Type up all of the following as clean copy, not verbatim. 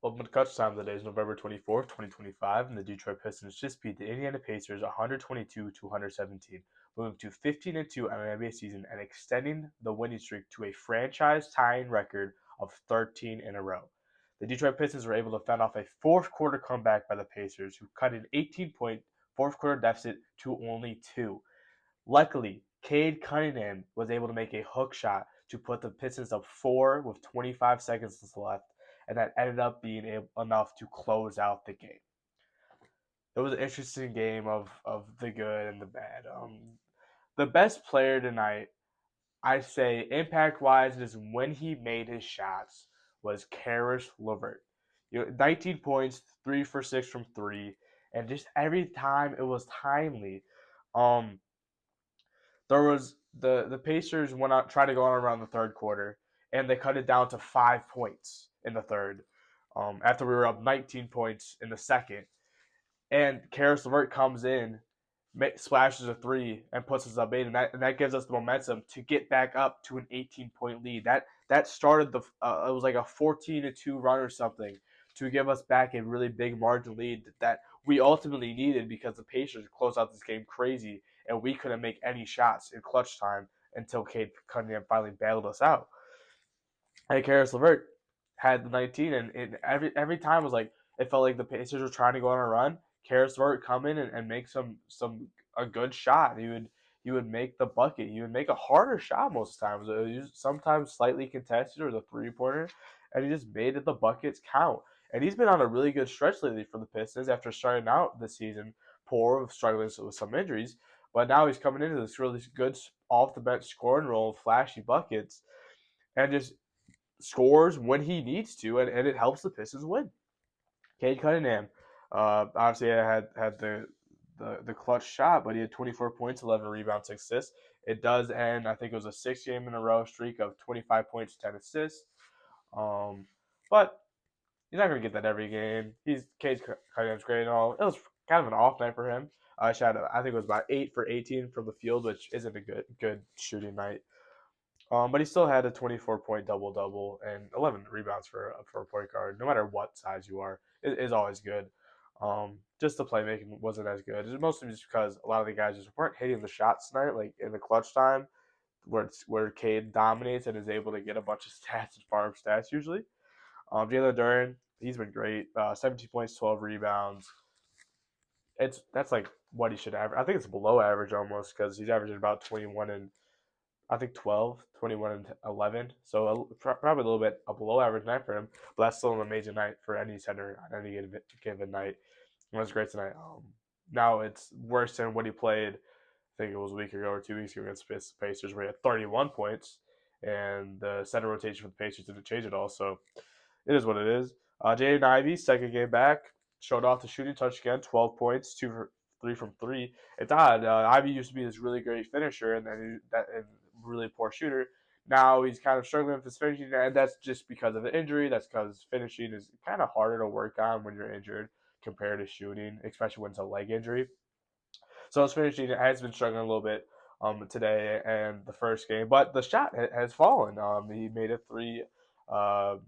Welcome to Kutch time. The day is November 24th, 2025, and the Detroit Pistons just beat the Indiana Pacers 122 to 117, moving to 15-2 on an NBA season and extending the winning streak to a franchise-tying record of 13 in a row. The Detroit Pistons were able to fend off a fourth quarter comeback by the Pacers, who cut an 18-point fourth quarter deficit to only two. Luckily, Cade Cunningham was able to make a hook shot to put the Pistons up four with 25 seconds left, and that ended up being enough to close out the game. It was an interesting game of the good and the bad. The best player tonight, I say, impact wise, is when he made his shots was Karis LeVert. 19 points, 3 for 6 from three, and just every time it was timely. Um, there was the Pacers went out tried to go on around the third quarter, and they cut it down to 5 points in the third. After we were up 19 points in the second, and Karis LeVert comes in, splashes a three, and puts us up eight, and that gives us the momentum to get back up to an 18-point lead. That started it was like a 14-2 run or something to give us back a really big margin lead that we ultimately needed because the Pacers closed out this game crazy, and we couldn't make any shots in clutch time until Cade Cunningham finally bailed us out. And Karis LeVert had the 19, and every time was like it felt like the Pacers were trying to go on a run. Karis LeVert come in and make some a good shot. He would make the bucket. He would make a harder shot most times. It was sometimes slightly contested or the 3-pointer, and he just made it the buckets count. And he's been on a really good stretch lately for the Pistons after starting out this season poor, struggling with some injuries. But now he's coming into this really good off the bench scoring role, flashy buckets, and just scores when he needs to, and it helps the Pistons win. Cade Cunningham, obviously, had the clutch shot, but he had 24 points, 11 rebounds, 6 assists. It does end, I think it was a 6 game in a row streak of 25 points, 10 assists. But he's not going to get that every game. Cade Cunningham's great and all. It was kind of an off night for him. Shot, I think it was about 8 for 18 from the field, which isn't a good shooting night. But he still had a 24-point double double and 11 rebounds for a point guard. No matter what size you are, is always good. Just the playmaking wasn't as good. It's mostly just because a lot of the guys just weren't hitting the shots tonight, like in the clutch time, where Cade dominates and is able to get a bunch of stats and farm stats usually. Jalen Duren, he's been great. 17 points, 12 rebounds. That's like what he should average. I think it's below average almost because he's averaging about 21 and I think 12, 21, and 11. So probably a little bit a below average night for him, but that's still an amazing night for any center on any given night. It was great tonight. Now it's worse than what he played. I think it was a week ago or 2 weeks ago against the Pacers, where he had 31 points, and the center rotation for the Pacers didn't change at all. So it is what it is. Jaden Ivey, second game back, showed off the shooting touch again, 12 points, 3 from three. It's odd. Ivey used to be this really great finisher and really poor shooter. Now he's kind of struggling with his finishing, and that's just because of the injury. That's because finishing is kind of harder to work on when you're injured compared to shooting, especially when it's a leg injury. So his finishing has been struggling a little bit today and the first game, but the shot has fallen. He made a three, I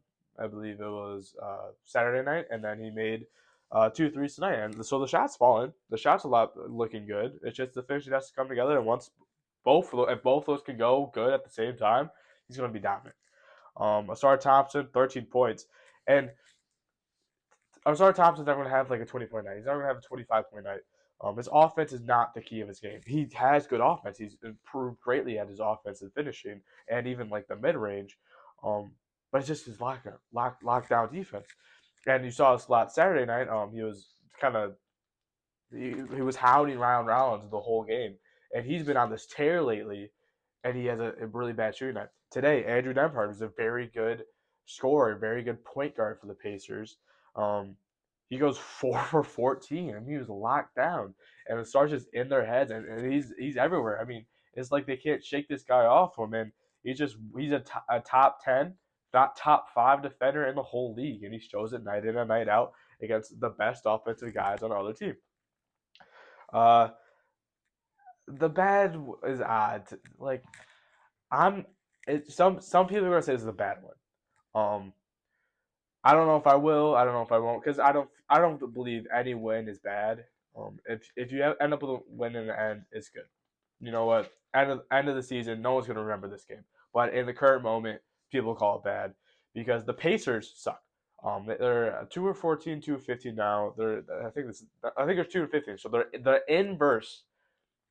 believe it was Saturday night, and then he made 2 threes tonight. And so the shot's fallen. The shot's a lot looking good. It's just the finishing has to come together, and once if both those can go good at the same time, he's going to be dominant. Asar Thompson, 13 points, and Asar Thompson's never going to have like a 20-point night. He's never going to have a 25-point night. His offense is not the key of his game. He has good offense. He's improved greatly at his offense and finishing, and even like the mid range. But it's just his lockdown defense. And you saw this a lot Saturday night. He was kind of he was hounding Ryan Rollins the whole game, and he's been on this tear lately, and he has a really bad shooting night. Today, Andrew Nembhard was a very good scorer, very good point guard for the Pacers. He goes 4 for 14, and he was locked down, and it starts just in their heads, and he's everywhere. I mean, it's like they can't shake this guy off him, and he's a top 10, not top 5 defender in the whole league, and he shows it night in and night out against the best offensive guys on our other team. Uh, the bad is odd. Like I'm, some people are gonna say this is a bad one. Um, I don't know if I will. I don't know if I won't because I don't believe any win is bad. If you end up with a win in the end, it's good. You know what? End of the season, no one's gonna remember this game. But in the current moment, people call it bad because the Pacers suck. They're 2-14, 2-15 now. I think they're 2-15, so they're the inverse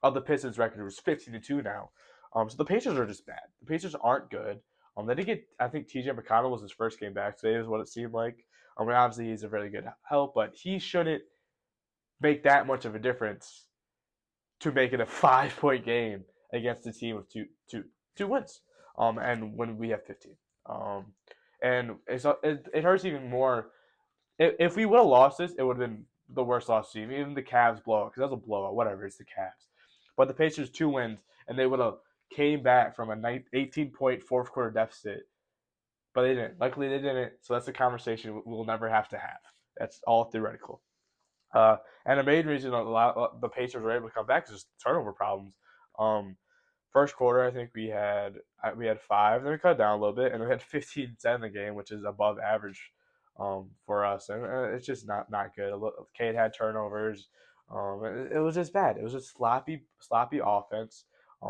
of the Pistons record was 15-2 now. So the Pacers are just bad. The Pacers aren't good. They did get, I think TJ McConnell was his first game back today, is what it seemed like. Obviously he's a really good help, but he shouldn't make that much of a difference to make it a 5 point game against a team with two wins. And when we have 15. And it hurts even more. If we would have lost this, it would have been the worst loss team. Even the Cavs blowout, because that was a blowout. Whatever, it's the Cavs. But the Pacers 2 wins, and they would have came back from a 18-point fourth quarter deficit. But they didn't. Luckily, they didn't. So that's a conversation we'll never have to have. That's all theoretical. And the main reason the Pacers were able to come back is just turnover problems. First quarter, I think we had five, then we cut it down a little bit, and we had 15-10 in the game, which is above average for us, and it's just not good. Cade had turnovers. It was just bad. It was just sloppy offense,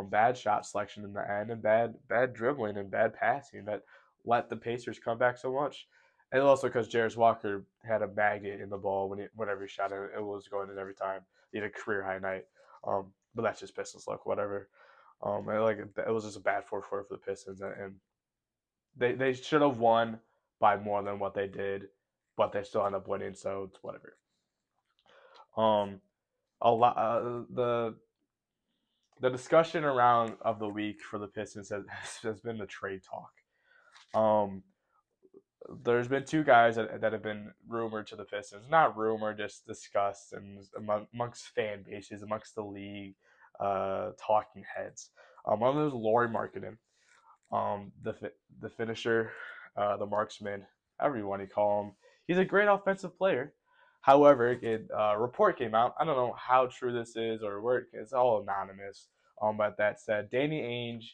bad shot selection in the end, and bad dribbling and bad passing that let the Pacers come back so much. And also because Jarris Walker had a magnet in the ball whenever he shot it, it was going in every time. He had a career high night. But that's just Pistons luck, whatever. It was just a bad fourth quarter for the Pistons, and they should have won by more than what they did, but they still end up winning, so it's whatever. A lot the discussion around of the week for the Pistons has been the trade talk. There's been two guys that have been rumored to the Pistons, not rumored, just discussed and amongst fan bases, amongst the league, talking heads. One of them is Lauri Markkanen, the finisher, the marksman, however you want to call him. He's a great offensive player. However, a report came out. I don't know how true this is or where it's all anonymous. But that said, Danny Ainge,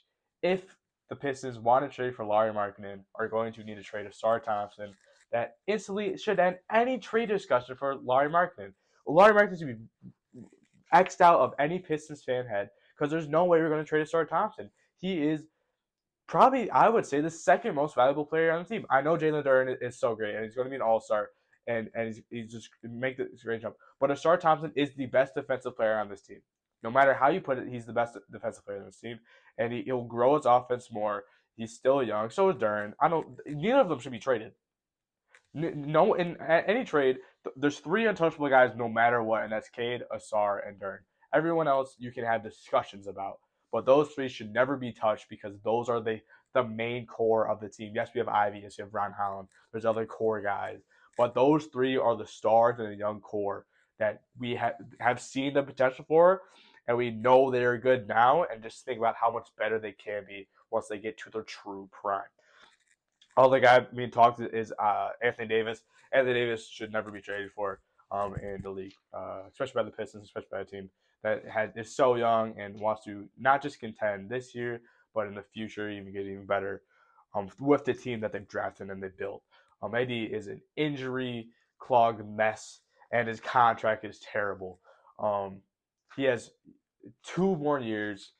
if the Pistons want to trade for Lauri Markkanen, are going to need to trade Ausar Thompson. That instantly should end any trade discussion for Lauri Markkanen. Lauri Markkanen should be X'd out of any Pistons fan head because there's no way we're going to trade Ausar Thompson. He is probably, I would say, the second most valuable player on the team. I know Jalen Duren is so great, and he's going to be an all-star, and he's just make the great jump. But Ausar Thompson is the best defensive player on this team. No matter how you put it, he's the best defensive player on this team, and he'll grow his offense more. He's still young. So is Duren. Neither of them should be traded. No, in any trade, there's three untouchable guys no matter what, and that's Cade, Ausar, and Duren. Everyone else you can have discussions about, but those three should never be touched because those are the main core of the team. Yes, we have Ivy, yes, we have Ron Holland. There's other core guys, but those three are the stars and the young core that we have seen the potential for, and we know they're good now. And just think about how much better they can be once they get to their true prime. All the guy being talked is Anthony Davis. Anthony Davis should never be traded for in the league, especially by the Pistons, especially by a team that is so young and wants to not just contend this year, but in the future even get even better with the team that they've drafted and they built. AD is an injury clogged mess, and his contract is terrible. He has 2 more years.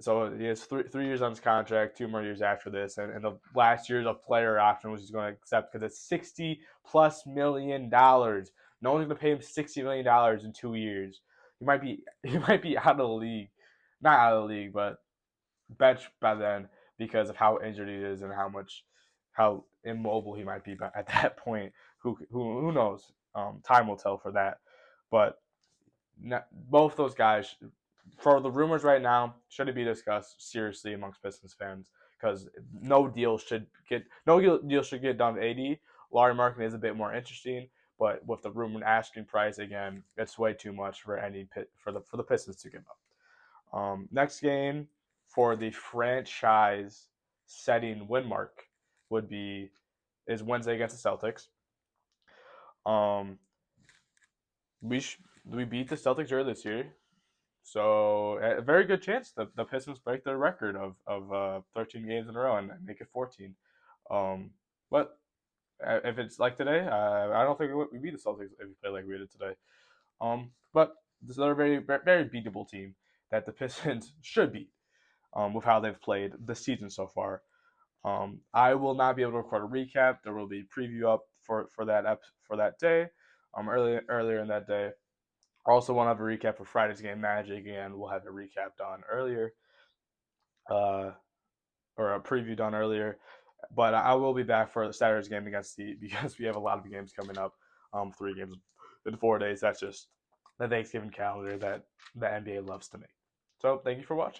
So he has 3 years on his contract, 2 more years after this, and the last year's a player option, which he's going to accept because it's $60+ million. No one's going to pay him $60 million in 2 years. He might be out of the league, not out of the league, but benched by then because of how injured he is and how immobile he might be at that point. Who knows? Time will tell for that, but both those guys, for the rumors right now, shouldn't be discussed seriously amongst Pistons fans because no deal should get done with AD. Lauri Markkanen is a bit more interesting, but with the rumored asking price again, it's way too much for the Pistons to give up. Next game for the franchise setting win mark is Wednesday against the Celtics. We beat the Celtics earlier this year. So a very good chance that the Pistons break their record of 13 games in a row and make it 14. But if it's like today, I don't think we beat the Celtics if we play like we did today. But this is a very beatable team that the Pistons should beat. With how they've played this season so far. I will not be able to record a recap. There will be a preview up for that day. Earlier in that day. I also want to have a recap for Friday's game, Magic, and we'll have a recap done earlier, uh, or a preview done earlier. But I will be back for Saturday's game against the because we have a lot of games coming up. 3 games in 4 days. That's just the Thanksgiving calendar that the NBA loves to make. So thank you for watching.